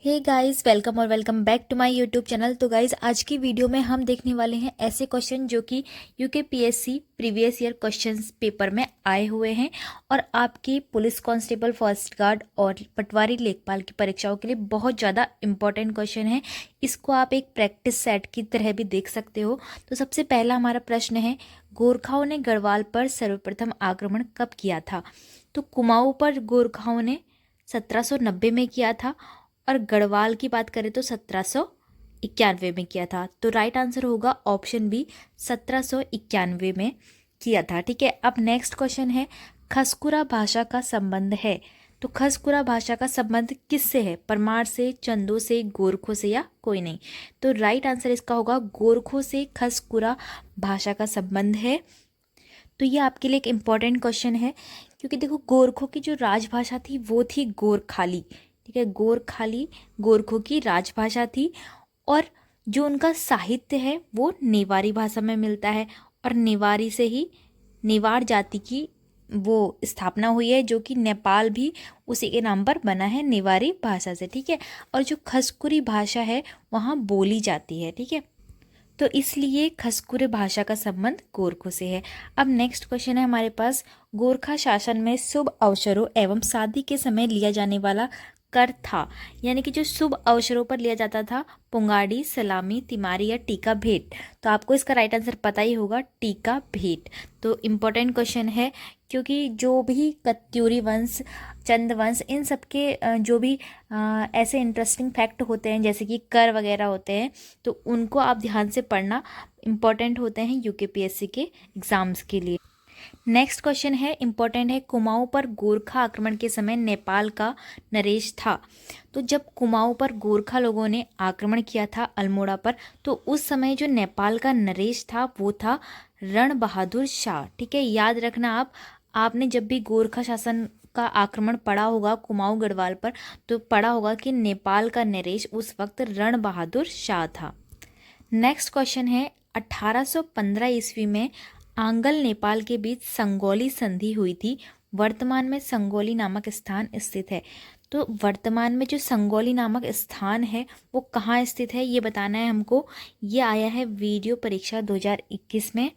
हे guys, welcome और welcome back to my YouTube channel. तो guys, आज की वीडियो में हम देखने वाले हैं ऐसे क्वेश्चन जो कि UKPSC previous year questions paper में आए हुए हैं और आपकी पुलिस कांस्टेबल, फॉरेस्ट गार्ड और पटवारी लेखपाल की परीक्षाओं के लिए बहुत ज़्यादा इंपॉर्टेंट क्वेश्चन है। इसको आप एक प्रैक्टिस सेट की तरह भी देख सकते हो। तो सबसे पहला हमारा प्रश्न है, गोरखाओं ने गढ़वाल पर सर्वप्रथम आक्रमण कब किया था? तो कुमाऊं पर गोरखाओं ने 1790 में किया था और गढ़वाल की बात करें तो 1791 में किया था। तो राइट आंसर होगा ऑप्शन बी, 1791 में किया था। ठीक है, अब नेक्स्ट क्वेश्चन है, खसकुरा भाषा का संबंध है। तो खसकुरा भाषा का संबंध किससे है? परमार से, चंदों से, गोरखों से या कोई नहीं? तो राइट आंसर इसका होगा गोरखों से खसकुरा भाषा का संबंध है। तो ये आपके लिए एक इम्पॉर्टेंट क्वेश्चन है क्योंकि देखो, गोरखों की जो राजभाषा थी वो थी गोरखाली। ठीक है, गोरखाली गोरखों की राजभाषा थी और जो उनका साहित्य है वो नेवारी भाषा में मिलता है और नेवारी से ही नेवार जाति की वो स्थापना हुई है, जो कि नेपाल भी उसी के नाम पर बना है, नेवारी भाषा से। ठीक है, और जो खसकुरी भाषा है वहाँ बोली जाती है। ठीक है, तो इसलिए खसकुरे भाषा का संबंध गोरखों से है। अब नेक्स्ट क्वेश्चन है हमारे पास, गोरखा शासन में शुभ अवसरों एवं शादी के समय लिया जाने वाला कर था, यानी कि जो शुभ अवसरों पर लिया जाता था, पुंगाड़ी, सलामी, तिमारी या टीका भेंट। तो आपको इसका राइट आंसर पता ही होगा, टीका भेंट। तो इम्पोर्टेंट क्वेश्चन है क्योंकि जो भी कत्यूरी वंश, चंद वंश, इन सब के जो भी ऐसे इंटरेस्टिंग फैक्ट होते हैं जैसे कि कर वगैरह होते हैं, तो उनको आप ध्यान से पढ़ना, इम्पॉर्टेंट होते हैं यूकेपीएससी के एग्जाम्स के लिए। नेक्स्ट क्वेश्चन है, इंपॉर्टेंट है, कुमाऊं पर गोरखा आक्रमण के समय नेपाल का नरेश था। तो जब कुमाऊं पर गोरखा लोगों ने आक्रमण किया था अल्मोड़ा पर, तो उस समय जो नेपाल का नरेश था वो था रण बहादुर शाह। ठीक है, याद रखना आपने जब भी गोरखा शासन का आक्रमण पढ़ा होगा कुमाऊं गढ़वाल पर, तो पढ़ा होगा कि नेपाल का नरेश उस वक्त रण बहादुर शाह था। नेक्स्ट क्वेश्चन है, 1815 ईस्वी में आंगल नेपाल के बीच संगोली संधि हुई थी। वर्तमान में संगोली नामक स्थान स्थित है। तो वर्तमान में जो संगोली नामक स्थान है वो कहाँ स्थित है ये बताना है हमको। ये आया है वीडियो परीक्षा 2021 में,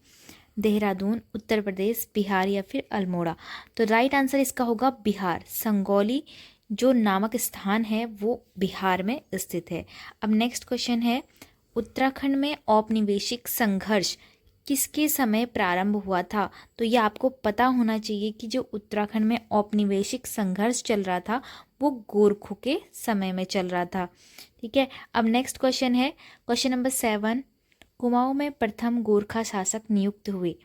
देहरादून, उत्तर प्रदेश, बिहार या फिर अल्मोड़ा। तो राइट आंसर इसका होगा बिहार। संगोली जो नामक स्थान है वो बिहार में स्थित है। अब नेक्स्ट क्वेश्चन है, उत्तराखंड में औपनिवेशिक संघर्ष किसके समय प्रारंभ हुआ था? तो ये आपको पता होना चाहिए कि जो उत्तराखंड में औपनिवेशिक संघर्ष चल रहा था वो गोरखों के समय में चल रहा था। ठीक है, अब नेक्स्ट क्वेश्चन है, क्वेश्चन नंबर 7, कुमाऊं में प्रथम गोरखा शासक नियुक्त हुए।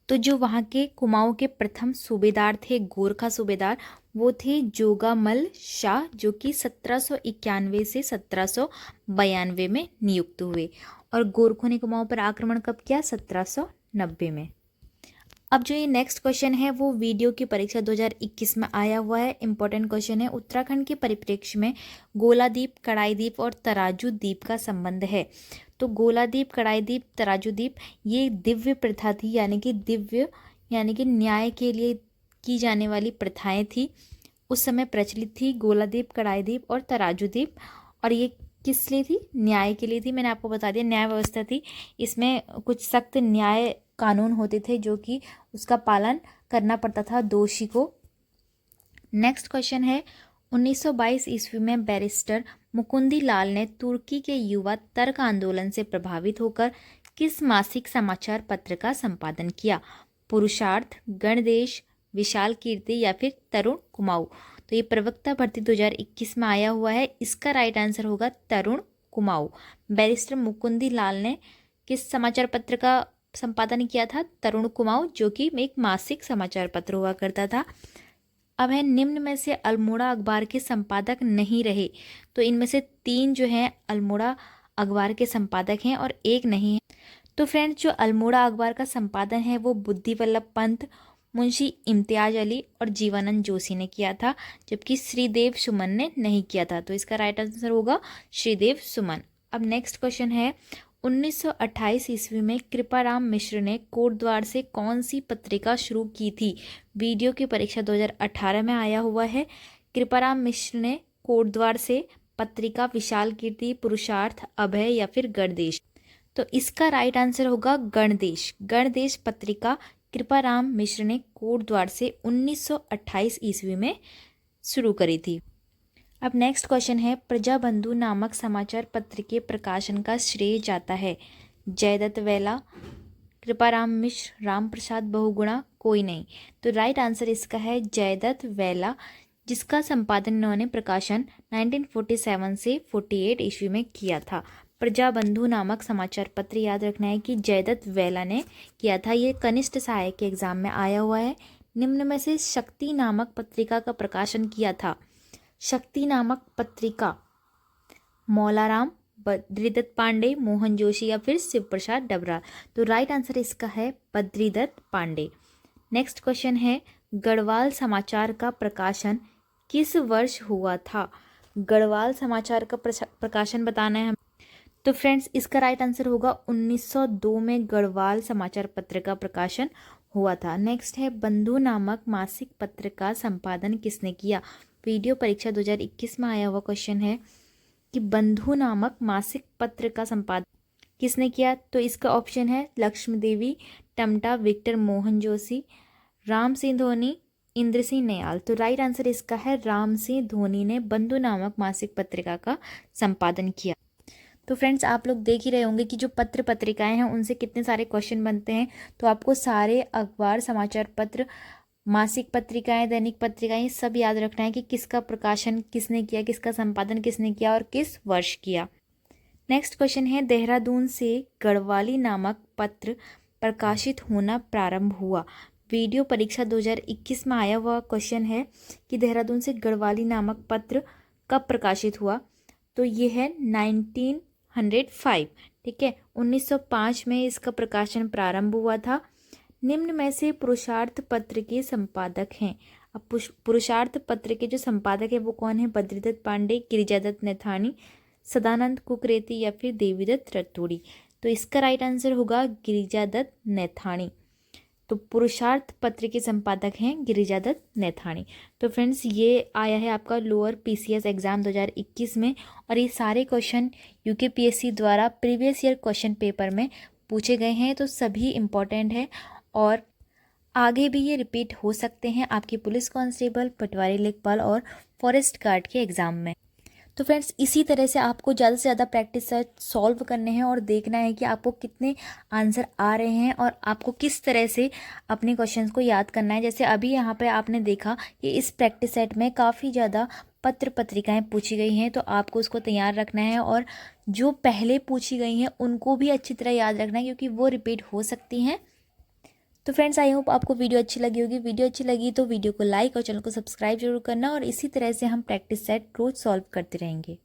तो जो वहाँ के कुमाऊं के प्रथम सूबेदार थे, गोरखा सूबेदार, वो थे जोगामल शाह, जो कि 1791 से 1792 में नियुक्त हुए। और गोरखों ने कुमाऊं पर आक्रमण कब किया? 1790 में। अब जो ये नेक्स्ट क्वेश्चन है वो वीडियो की परीक्षा 2021 में आया हुआ है, इंपॉर्टेंट क्वेश्चन है, उत्तराखंड के परिप्रेक्ष्य में गोलादीप, कड़ाई द्वीप और तराजू द्वीप का संबंध है। तो गोलादीप, कड़ाई द्वीप, तराजू द्वीप ये दिव्य प्रथा थी, यानी कि दिव्य यानी कि न्याय के लिए की जाने वाली प्रथाएं थी, उस समय प्रचलित थी गोलादीप, कड़ाई द्वीप और तराजू द्वीप। और ये किस लिए थी? न्याय के लिए थी। मैंने आपको बता दिया, न्याय व्यवस्था थी, इसमें कुछ सख्त न्याय कानून होते थे जो कि उसका पालन करना पड़ता था दोषी को। नेक्स्ट क्वेश्चन है, 1922 ईस्वी में बैरिस्टर मुकुंदी लाल ने तुर्की के युवा तर्क आंदोलन से प्रभावित होकर किस मासिक समाचार पत्र का संपादन किया? पुरुषार्थ, गणदेश, विशाल कीर्ति या फिर तरुण कुमाऊं। तो ये प्रवक्ता भर्ती 2021 में आया हुआ है, इसका राइट आंसर होगा तरुण कुमाऊं। बैरिस्टर मुकुंदी लाल ने किस समाचार पत्र का संपादन किया था? तरुण कुमाऊं, जो कि एक मासिक समाचार पत्र हुआ करता था। अब है, निम्न में से अल्मोड़ा अखबार के संपादक नहीं रहे। तो इनमें से 3 जो हैं अल्मोड़ा अखबार के संपादक हैं और एक नहीं है। तो फ्रेंड्स, जो अल्मोड़ा अखबार का संपादन है वो बुद्धि वल्लभ पंत, मुंशी इम्तियाज अली और जीवानंद जोशी ने किया था, जबकि श्रीदेव सुमन ने नहीं किया था। तो इसका राइट आंसर होगा श्रीदेव सुमन। अब नेक्स्ट क्वेश्चन है, 1928 ईस्वी में कृपाराम मिश्र ने कोटद्वार से कौन सी पत्रिका शुरू की थी? वीडियो की परीक्षा 2018 में आया हुआ है। कृपाराम मिश्र ने कोटद्वार से, पत्रिका विशाल कीर्ति, पुरुषार्थ, अभय या फिर गणदेश। तो इसका राइट आंसर होगा गणदेश। गणदेश पत्रिका कृपाराम मिश्र ने कोटद्वार से 1928 ईस्वी में शुरू करी थी। अब नेक्स्ट क्वेश्चन है, प्रजाबंधु नामक समाचार पत्र के प्रकाशन का श्रेय जाता है जयदत्त वेला, कृपाराम मिश्र, राम प्रसाद बहुगुणा, कोई नहीं। तो राइट आंसर इसका है जयदत्त वेला, जिसका संपादन इन्होंने प्रकाशन 1947 से 48 ईस्वी में किया था। प्रजाबंधु नामक समाचार पत्र याद रखना है कि जयदत्त वेला ने किया था। ये कनिष्ठ सहायक के एग्जाम में आया हुआ है। निम्न में से शक्ति नामक पत्रिका का प्रकाशन किया था। शक्ति नामक पत्रिका मौलाराम, बद्रीदत्त पांडे, मोहन जोशी या फिर शिव प्रसाद डबरा। तो राइट आंसर इसका है बद्रीदत्त पांडे। नेक्स्ट क्वेश्चन है, गढ़वाल समाचार का प्रकाशन किस वर्ष हुआ था? गढ़वाल समाचार का प्रकाशन बताना है। तो फ्रेंड्स, इसका राइट आंसर होगा 1902 में गढ़वाल समाचार पत्र का प्रकाशन हुआ था। नेक्स्ट है, बंधु नामक मासिक पत्र का संपादन किसने किया? वीडियो परीक्षा 2021 में आया हुआ क्वेश्चन है कि बंधु नामक मासिक पत्र का संपादन किसने किया? तो इसका ऑप्शन है लक्ष्मी देवी, टमटा, विक्टर मोहन जोशी, राम सिंह धोनी, इंद्र सिंह नयाल। तो राइट आंसर इसका है राम सिंह धोनी ने बंधु नामक मासिक पत्रिका का संपादन किया। तो फ्रेंड्स, आप लोग देख ही रहे होंगे कि जो पत्र पत्रिकाएं हैं उनसे कितने सारे क्वेश्चन बनते हैं। तो आपको सारे अखबार, समाचार पत्र, मासिक पत्रिकाएं, दैनिक पत्रिकाएं सब याद रखना है कि किसका प्रकाशन किसने किया, किसका संपादन किसने किया और किस वर्ष किया। नेक्स्ट क्वेश्चन है, देहरादून से गढ़वाली नामक पत्र प्रकाशित होना प्रारंभ हुआ। वीडियो परीक्षा 2021 में आया हुआ क्वेश्चन है कि देहरादून से गढ़वाली नामक पत्र कब प्रकाशित हुआ? तो ये है 1905। ठीक है, 1905 में इसका प्रकाशन प्रारंभ हुआ था। निम्न में से पुरुषार्थ पत्र के संपादक हैं। अब पुरुषार्थ पत्र के जो संपादक है वो कौन है? बद्रीदत्त पांडे, गिरिजादत्त नैथानी, सदानंद कुकरेती या फिर देवीदत्त रतोड़ी। तो इसका राइट आंसर होगा गिरिजादत्त नैथानी। तो पुरुषार्थ पत्र के संपादक हैं गिरिजादत्त नैथानी। तो फ्रेंड्स, ये आया है आपका लोअर पीसीएस एग्जाम 2021 में, और ये सारे क्वेश्चन यूकेपीएससी द्वारा प्रीवियस ईयर क्वेश्चन पेपर में पूछे गए हैं। तो सभी इम्पॉर्टेंट है और आगे भी ये रिपीट हो सकते हैं आपकी पुलिस कांस्टेबल, पटवारी, लेखपाल और फॉरेस्ट गार्ड के एग्ज़ाम में। तो फ्रेंड्स, इसी तरह से आपको ज़्यादा से ज़्यादा प्रैक्टिस सेट सॉल्व करने हैं और देखना है कि आपको कितने आंसर आ रहे हैं और आपको किस तरह से अपने क्वेश्चंस को याद करना है। जैसे अभी यहाँ पे आपने देखा कि इस प्रैक्टिस सेट में काफ़ी ज़्यादा पत्र पत्रिकाएं पूछी गई हैं, तो आपको उसको तैयार रखना है और जो पहले पूछी गई हैं उनको भी अच्छी तरह याद रखना है, क्योंकि वो रिपीट हो सकती हैं। तो फ्रेंड्स, आई होप आपको वीडियो अच्छी लगी होगी। वीडियो अच्छी लगी तो वीडियो को लाइक और चैनल को सब्सक्राइब जरूर करना, और इसी तरह से हम प्रैक्टिस सेट रोज सॉल्व करते रहेंगे।